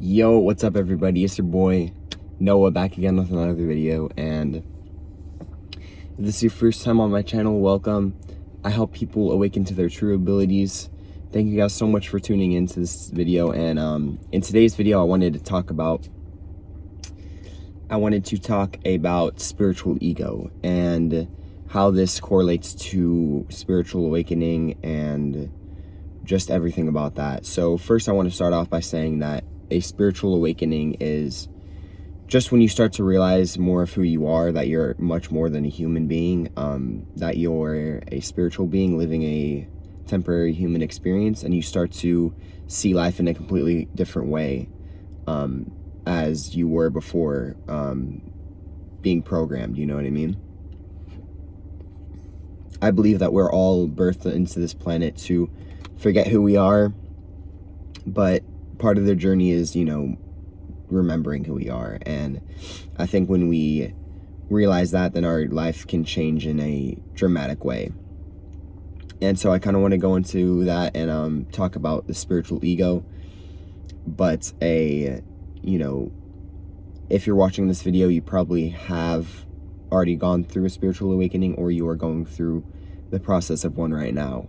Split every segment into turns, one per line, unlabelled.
Yo, what's up everybody? It's your boy Noah back again with another video, and if this is your first time on my channel, welcome. I help people awaken to their true abilities. Thank you guys so much for tuning into this video, and in today's video I wanted to talk about spiritual ego and how this correlates to spiritual awakening and just everything about that. So first I want to start off by saying that a spiritual awakening is just when you start to realize more of who you are, that you're much more than a human being, that you're a spiritual being living a temporary human experience, and you start to see life in a completely different way as you were before being programmed, you know what I mean? I believe that we're all birthed into this planet to forget who we are, but part of their journey is, remembering who we are. And I think when we realize that, then our life can change in a dramatic way. And so I kind of want to go into that and talk about the spiritual ego. But if you're watching this video, you probably have already gone through a spiritual awakening, or you are going through the process of one right now.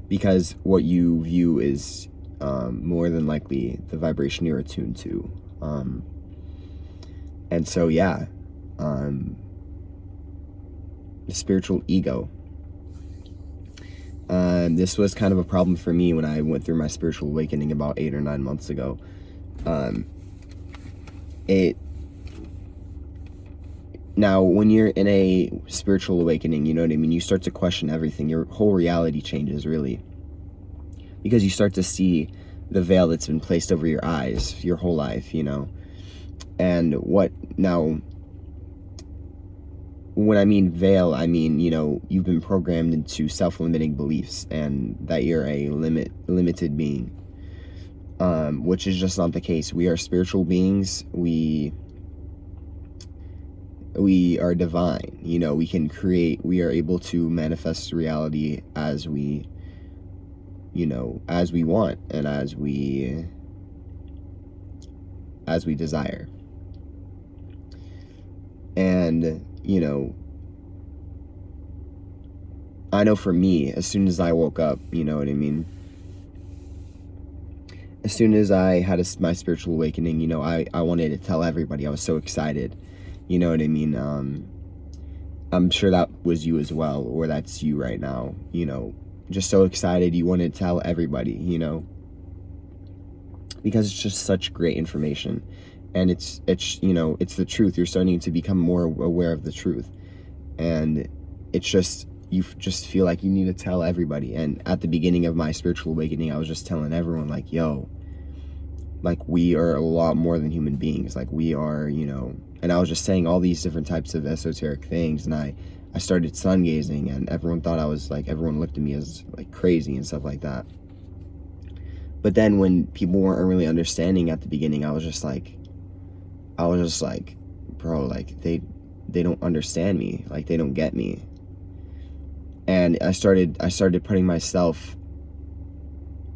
Because what you view is more than likely the vibration you're attuned to. And so, yeah, the spiritual ego. This was kind of a problem for me when I went through my spiritual awakening about 8 or 9 months ago. Now, when you're in a spiritual awakening, you know what I mean? You start to question everything. Your whole reality changes, really. Because you start to see the veil that's been placed over your eyes your whole life, And when I mean veil, I mean, you've been programmed into self-limiting beliefs and that you're a limited being, which is just not the case. We are spiritual beings. We are divine, we can create, we are able to manifest reality as we want and as we desire. And I know for me, as soon as I woke up, you know what I mean, as soon as I had my spiritual awakening, I wanted to tell everybody. I was so excited. You know what I mean? I'm sure that was you as well, or that's you right now, just so excited you want to tell everybody, because it's just such great information. And it's the truth. You're starting to become more aware of the truth. And it's just, you just feel like you need to tell everybody. And at the beginning of my spiritual awakening, I was just telling everyone, like, yo, like, we are a lot more than human beings. Like, we are, and I was just saying all these different types of esoteric things. And I started sun gazing, and everyone thought I was like, everyone looked at me as like crazy and stuff like that. But then when people weren't really understanding at the beginning, I was just like, bro, like, they don't understand me. Like, they don't get me. And I started putting myself,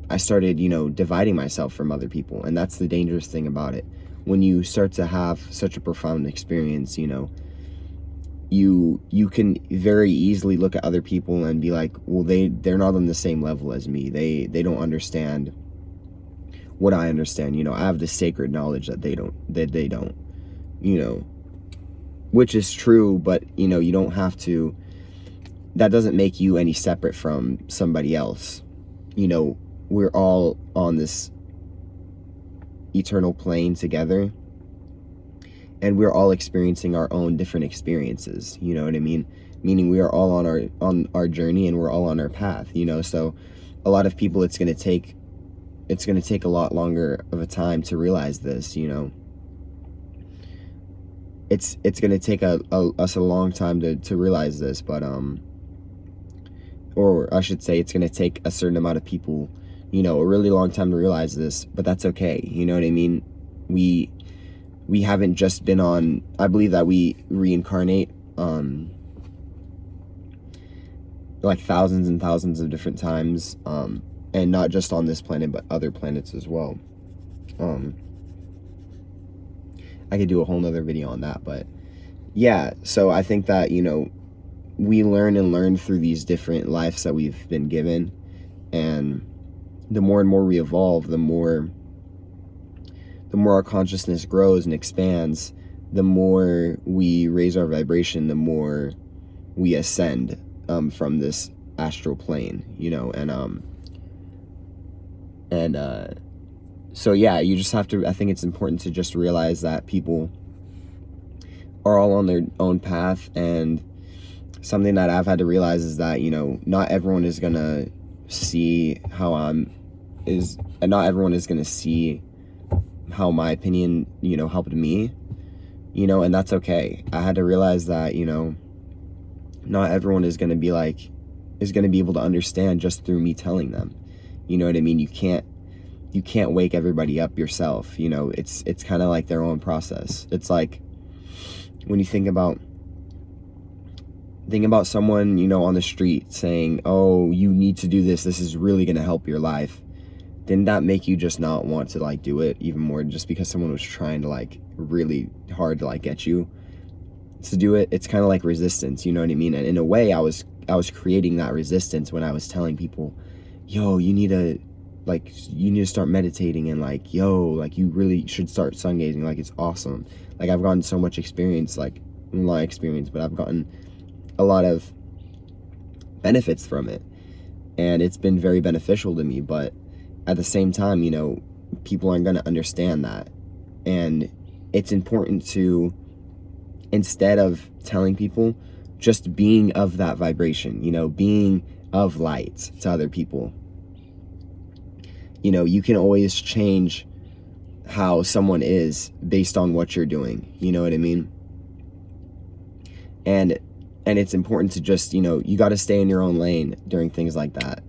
dividing myself from other people. And that's the dangerous thing about it. When you start to have such a profound experience, you can very easily look at other people and be like, well, they're not on the same level as me. They don't understand what I understand. I have this sacred knowledge that they don't, which is true, but you don't have to, that doesn't make you any separate from somebody else. We're all on this eternal plane together, and we're all experiencing our own different experiences, you know what I mean? Meaning we are all on our journey, and we're all on our path, so a lot of people, it's going to take a lot longer of a time to realize this, it's going to take us a long time to realize this, but or I should say, it's going to take a certain amount of people, a really long time to realize this, but that's okay. You know what I mean? We haven't just been on, I believe that we reincarnate like thousands and thousands of different times and not just on this planet, but other planets as well. I could do a whole nother video on that, but yeah, so I think that, we learn and learn through these different lives that we've been given, and the more and more we evolve, the more our consciousness grows and expands, the more we raise our vibration, the more we ascend from this astral plane, so yeah, you just have to, I think it's important to just realize that people are all on their own path, and something that I've had to realize is that, not everyone is gonna see not everyone is gonna see how my opinion, helped me, and that's okay. I had to realize that, not everyone is gonna be able to understand just through me telling them. You know what I mean? You can't wake everybody up yourself. It's kind of like their own process. It's like when you think about someone, on the street saying, oh, you need to do this is really going to help your life. Didn't that make you just not want to do it even more, just because someone was trying to really hard to get you to do it? It's kind of like resistance, you know what I mean? And in a way, I was creating that resistance when I was telling people, yo, you need to start meditating, and yo, you really should start sun gazing. It's awesome. I've gotten so much experience, but I've gotten a lot of benefits from it, and it's been very beneficial to me. But at the same time, people aren't going to understand that, and it's important to, instead of telling people, just being of that vibration, being of light to other people. You can always change how someone is based on what you're doing, you know what I mean? And it's important to just, you got to stay in your own lane during things like that.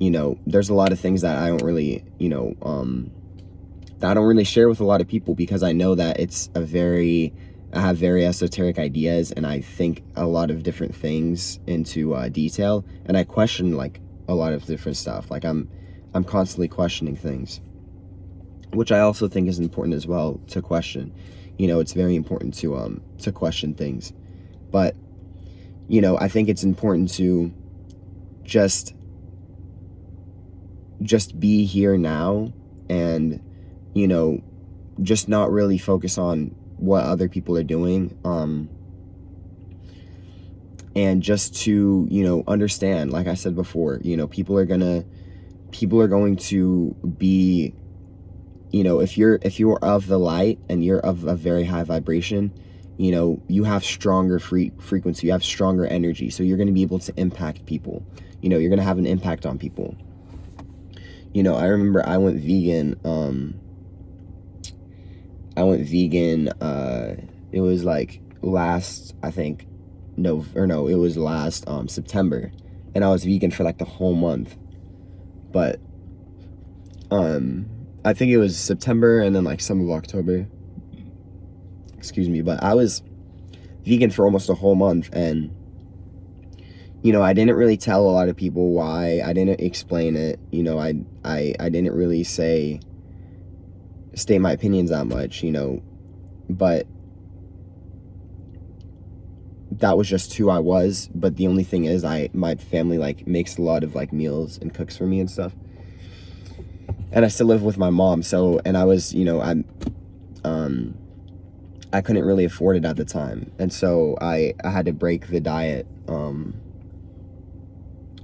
There's a lot of things that I don't really, that I don't really share with a lot of people, because I know that I have very esoteric ideas, and I think a lot of different things into detail, and I question a lot of different stuff. I'm constantly questioning things, which I also think is important as well to question. It's very important to question things, but I think it's important to just be here now, and just not really focus on what other people are doing, and just to understand, like I said before, people are going to be, if you're of the light and you're of a very high vibration, you have stronger frequency, you have stronger energy, so you're going to be able to impact people. You're going to have an impact on people. I remember I went vegan. It was last, I think, it was last September, and I was vegan for the whole month. But I think it was September and then some of October. Excuse me, but I was vegan for almost a whole month, and I didn't really tell a lot of people why. I didn't explain it. I didn't really state my opinions that much, but that was just who I was. But the only thing is, my family makes a lot of meals and cooks for me and stuff, and I still live with my mom. So, and I was, I couldn't really afford it at the time, and so I had to break the diet,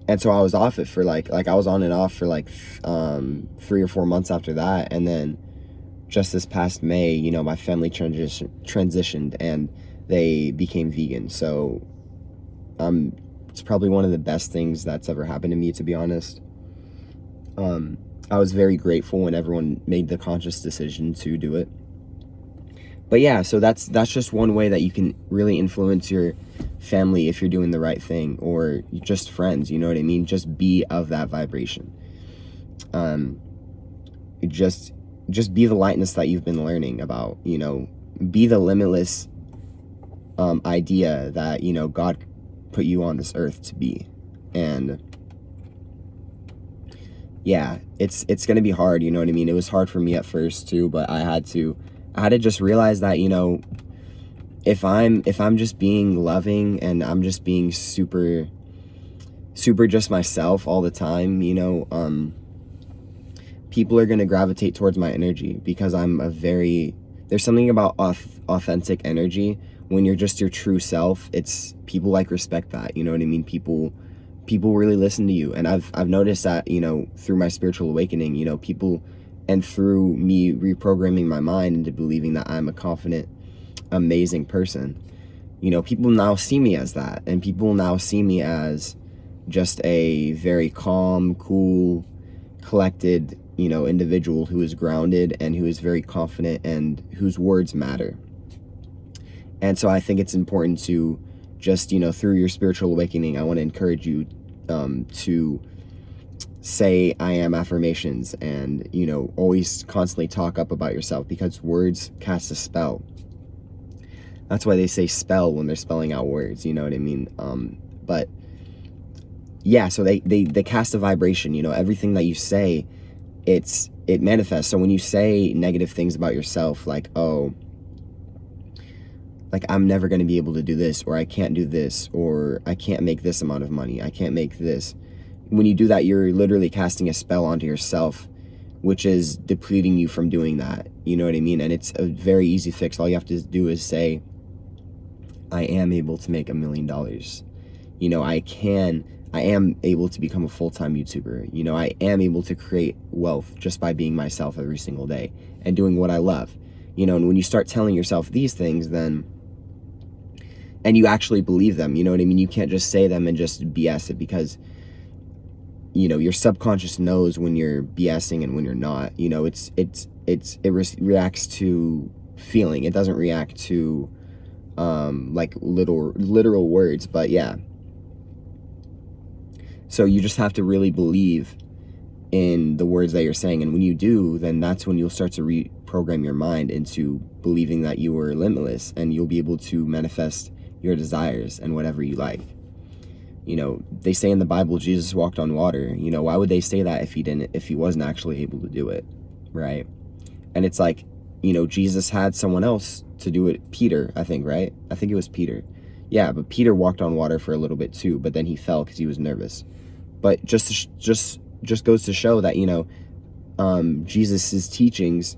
and so I was off it for I was on and off for 3 or 4 months after that. And then just this past May, my family transitioned and they became vegan. So it's probably one of the best things that's ever happened to me, to be honest. I was very grateful when everyone made the conscious decision to do it. But yeah, so that's just one way that you can really influence your family if you're doing the right thing, or just friends, you know what I mean? Just be of that vibration. Just be the lightness that you've been learning about, be the limitless idea that, God put you on this earth to be. And yeah, it's going to be hard, you know what I mean? It was hard for me at first too, but I had to just realize that, you know, if I'm just being loving and I'm just being super just myself all the time, you know, people are going to gravitate towards my energy, because there's something about authentic energy. When you're just your true self, people like respect that, you know what I mean? People really listen to you. And I've noticed that, you know, through my spiritual awakening, you know, and through me reprogramming my mind into believing that I'm a confident, amazing person, you know, people now see me as that, and people now see me as just a very calm, cool, collected, you know, individual who is grounded and who is very confident and whose words matter. And so I think it's important to just, you know, through your spiritual awakening, I want to encourage you to say I am affirmations, and, you know, always constantly talk up about yourself, because words cast a spell. That's why they say spell when they're spelling out words, you know what I mean? But yeah, so they cast a vibration, you know, everything that you say, it manifests. So when you say negative things about yourself, like, oh, like, I'm never going to be able to do this, or I can't do this, or I can't make this amount of money, I can't make this. When you do that, you're literally casting a spell onto yourself, which is depleting you from doing that. You know what I mean? And it's a very easy fix. All you have to do is say, I am able to make $1 million. You know, I am able to become a full-time YouTuber. You know, I am able to create wealth just by being myself every single day and doing what I love. You know, and when you start telling yourself these things, then, and you actually believe them, you know what I mean? You can't just say them and just BS it, because, you know, your subconscious knows when you're BSing and when you're not. You know, it reacts to feeling. It doesn't react to like literal words. But yeah, so you just have to really believe in the words that you're saying, and when you do, then that's when you'll start to reprogram your mind into believing that you are limitless, and you'll be able to manifest your desires and whatever you like. You know, they say in the Bible Jesus walked on water. You know, why would they say that if he wasn't actually able to do it, right? And it's like, you know, Jesus had someone else to do it. Peter, I think, right? I think it was Peter. Yeah, but Peter walked on water for a little bit too, but then he fell because he was nervous. But just goes to show that, you know, Jesus's teachings,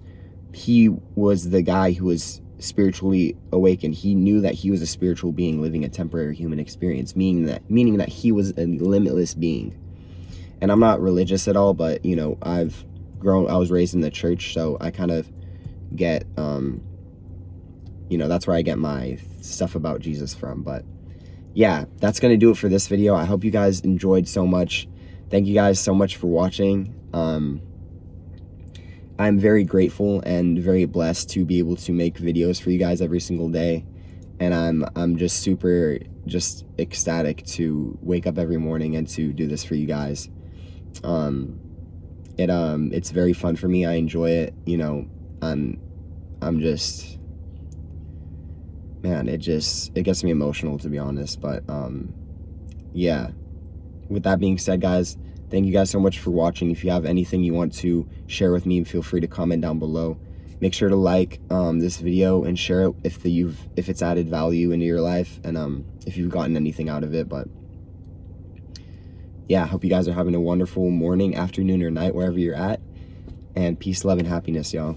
he was the guy who was spiritually awakened. He knew that he was a spiritual being living a temporary human experience, meaning that he was a limitless being. And I'm not religious at all, but, you know, I was raised in the church, so I kind of get, you know, that's where I get my stuff about Jesus from. But yeah, that's gonna do it for this video. I hope you guys enjoyed so much. Thank you guys so much for watching. I'm very grateful and very blessed to be able to make videos for you guys every single day, and I'm just super ecstatic to wake up every morning and to do this for you guys. It's very fun for me. I enjoy it. You know, I'm just, man, it gets me emotional, to be honest. But yeah, with that being said, guys, thank you guys so much for watching. If you have anything you want to share with me, feel free to comment down below. Make sure to like this video and share it if it's added value into your life, and if you've gotten anything out of it. But yeah, I hope you guys are having a wonderful morning, afternoon, or night, wherever you're at. And peace, love, and happiness, y'all.